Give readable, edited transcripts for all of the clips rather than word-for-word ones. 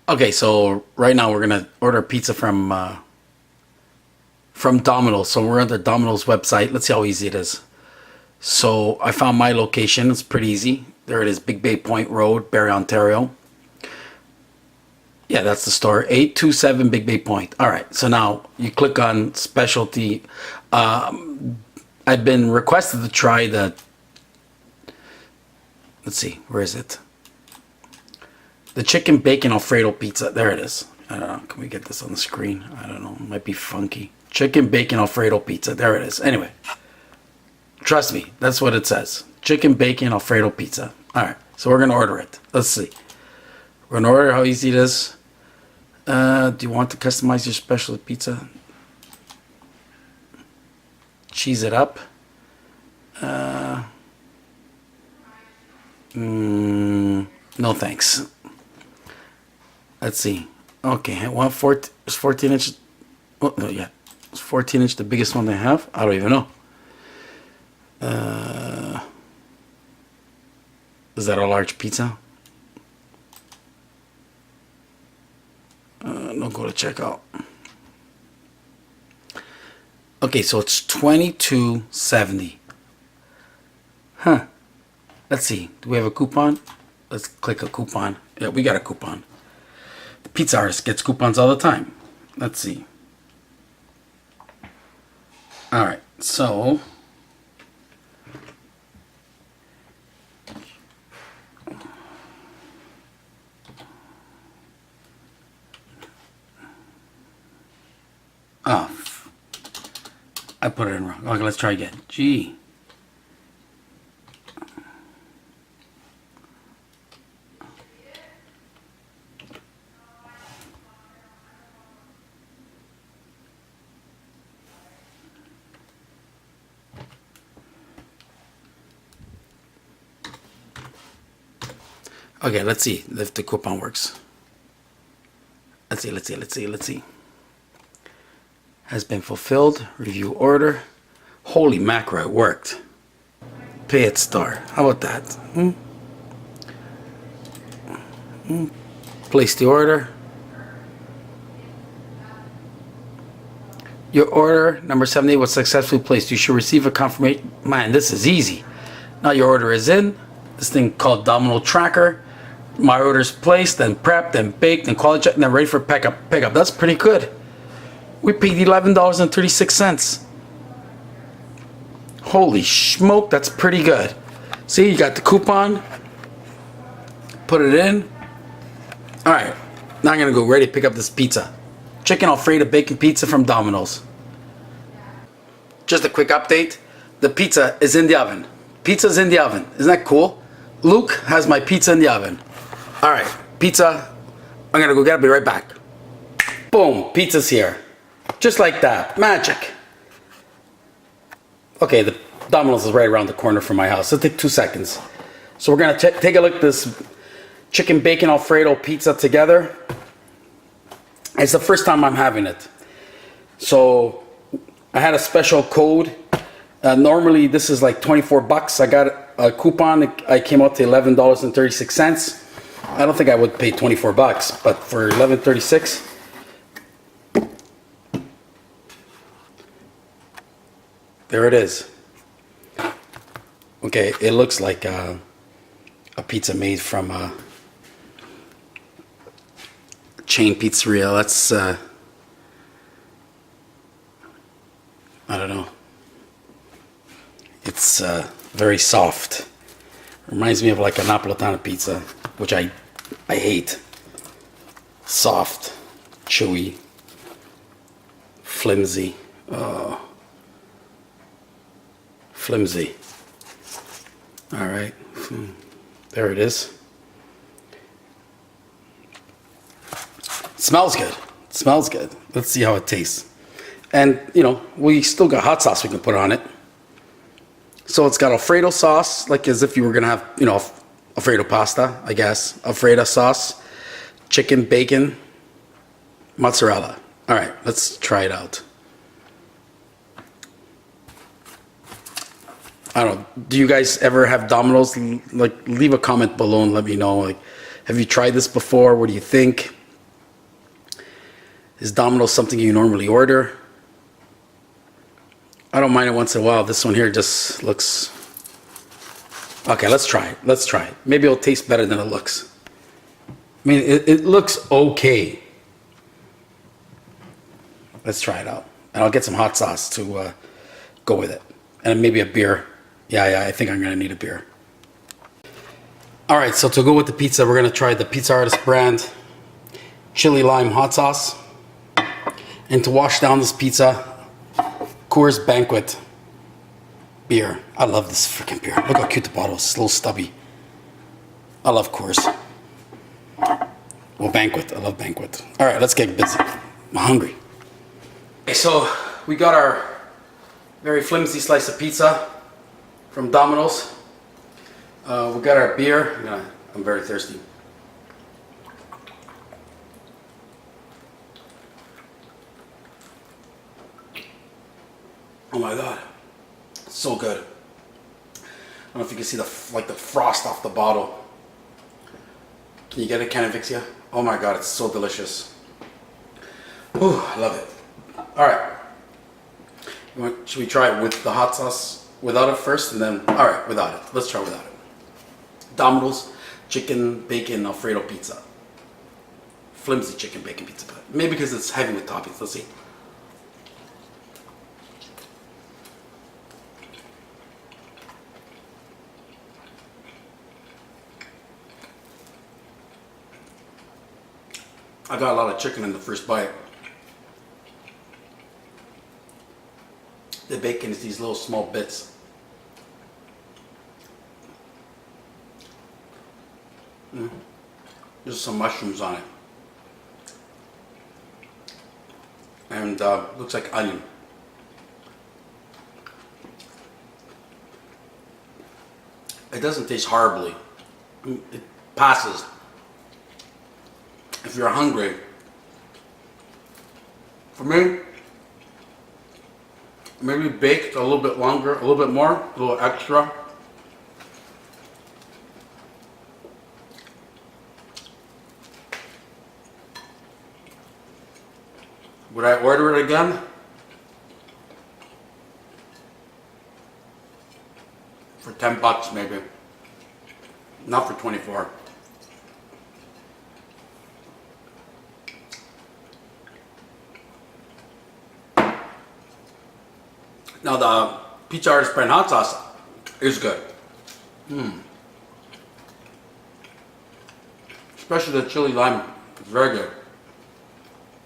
Okay, so right now we're gonna order pizza from Domino's. So we're on the Domino's website. Let's see how easy it is. So I found my location. It's pretty easy. There it is, Big Bay Point Road, Barrie, Ontario. Yeah, that's the store. 827 Big Bay Point. All right. So now you click on specialty. I've been requested to try the. Let's see, where is it? The chicken bacon Alfredo pizza. There it is. I don't know. Can we get this on the screen? I don't know. It might be funky. Chicken bacon Alfredo pizza. There it is. Anyway, trust me. That's what it says. Chicken bacon Alfredo pizza. All right. So we're going to order it. Let's see. We're going to order how easy it is. Do you want to customize your special pizza? Cheese it up. No thanks. Let's see. Okay, it's 14 inches. Oh, no, yeah. It's 14 inch, the biggest one they have. I don't even know. Is that a large pizza? No, go to checkout. Okay, so it's $22.70. Huh. Let's see. Do we have a coupon? Let's click a coupon. Yeah, we got a coupon. The pizza artist gets coupons all the time. Let's see. All right, so oh, I put it in wrong. Okay, let's try again. Gee. Okay, let's see if the coupon works. Let's see. Has been fulfilled. Review order. Holy macro, it worked. Pay at store. How about that? Place the order. Your order number 70 was successfully placed. You should receive a confirmation. Man, this is easy. Now your order is in. This thing called Domino Tracker. My order's placed, then prepped, then baked, then quality checked, and then ready for pickup. That's pretty good. We paid $11.36. Holy smoke, that's pretty good. See, you got the coupon. Put it in. All right, now I'm gonna go ready to pick up this pizza. Chicken Alfredo bacon pizza from Domino's. Just a quick update. The pizza is in the oven. Pizza's in the oven. Isn't that cool? Luke has my pizza in the oven. All right, pizza. I'm gonna go get it. Be right back. Boom, pizza's here. Just like that, magic. Okay, the Domino's is right around the corner from my house. It'll take 2 seconds. So we're gonna take a look at this chicken bacon Alfredo pizza together. It's the first time I'm having it. So I had a special code. Normally this is like 24 bucks. I got a coupon. I came out to $11.36. I don't think I would pay 24 bucks, but for $11.36. There it is. Okay, it looks like a pizza made from a chain pizzeria. That's I don't know. It's very soft. Reminds me of like a Napolitana pizza, which I hate. Soft, chewy, flimsy. Oh. Flimsy. All right, there it is. Smells good. Smells good. Let's see how it tastes. And you know, we still got hot sauce we can put on it. So it's got Alfredo sauce, like as if you were gonna have, you know, Alfredo pasta, I guess. Alfredo sauce, chicken, bacon, mozzarella. All right, let's try it out. I don't know. Do you guys ever have Domino's? Like, leave a comment below and let me know. Like, have you tried this before? What do you think? Is Domino something you normally order? I don't mind it once in a while. This one here just looks... Okay, let's try it. Let's try it. Maybe it'll taste better than it looks. I mean, it looks okay. Let's try it out. And I'll get some hot sauce to go with it. And maybe a beer. Yeah, I think I'm gonna need a beer. All right, so to go with the pizza, we're gonna try the Pizza Artist brand chili lime hot sauce. And to wash down this pizza, Coors Banquet beer. I love this freaking beer. Look how cute the bottle is. It's a little stubby. I love Coors. Well, Banquet. I love Banquet. All right, let's get busy. I'm hungry. Okay, so we got our very flimsy slice of pizza from Domino's. We got our beer. I'm very thirsty. Oh my God, it's so good. I don't know if you can see the frost off the bottle. Can you get it, Canavixia? Oh my God, it's so delicious. Ooh, I love it. All right, should we try it with the hot sauce without it first, and then, all right, without it. Let's try without it. Domino's chicken bacon Alfredo pizza. Flimsy chicken bacon pizza, but maybe because it's heavy with toppings. Let's see. I got a lot of chicken in the first bite. The bacon is these little small bits. There's some mushrooms on it. And looks like onion. It doesn't taste horribly. It passes. If you're hungry, for me, maybe baked a little bit longer, a little bit more, a little extra. Would I order it again? For $10 maybe. Not for 24. Now the Pizza Artist brand hot sauce is good. Especially the chili lime. It's very good.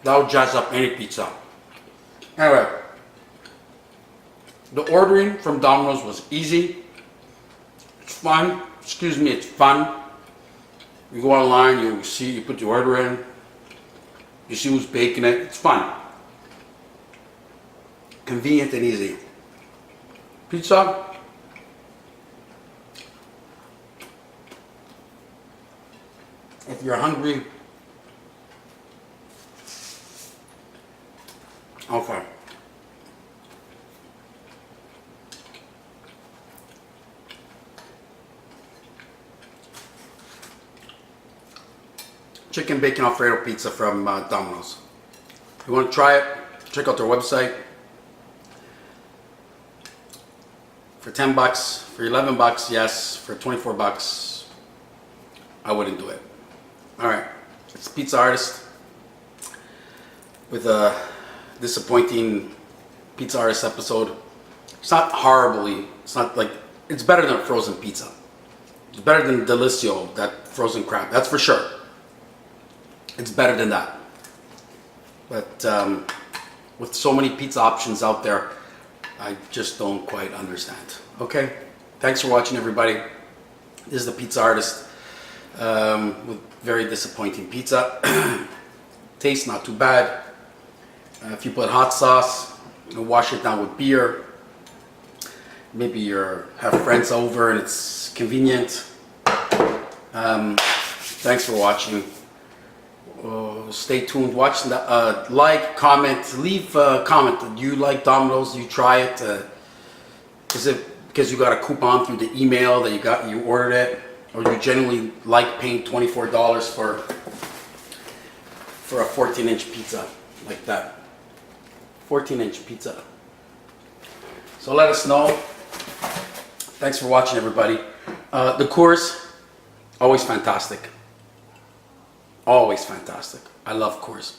That would jazz up any pizza. Anyway, the ordering from Domino's was easy. It's fun. Excuse me, it's fun. You go online, you put your order in, you see who's baking it. It's fun. Convenient and easy. Pizza. If you're hungry, okay. Chicken bacon Alfredo pizza from Domino's. If you want to try it, check out their website. For $10, for $11, yes. For $24, I wouldn't do it. All right, it's Pizza Artist with a disappointing Pizza Artist episode. It's not horribly. It's not like it's better than frozen pizza. It's better than Delissio, that frozen crap. That's for sure. It's better than that. But with so many pizza options out there, I just don't quite understand. Okay, thanks for watching, everybody. This is the Pizza Artist with very disappointing pizza. Tastes not too bad. If you put hot sauce, wash it down with beer. Maybe you have friends over and it's convenient. Thanks for watching. Stay tuned. Watch the like, comment, leave a comment. Do you like Domino's? You try it? Is it because you got a coupon through the email that you ordered it, or you genuinely like paying $24 for a 14-inch pizza? like that. 14-inch pizza. So let us know. Thanks for watching, everybody. The Coors, always fantastic. Always fantastic. I love Coors.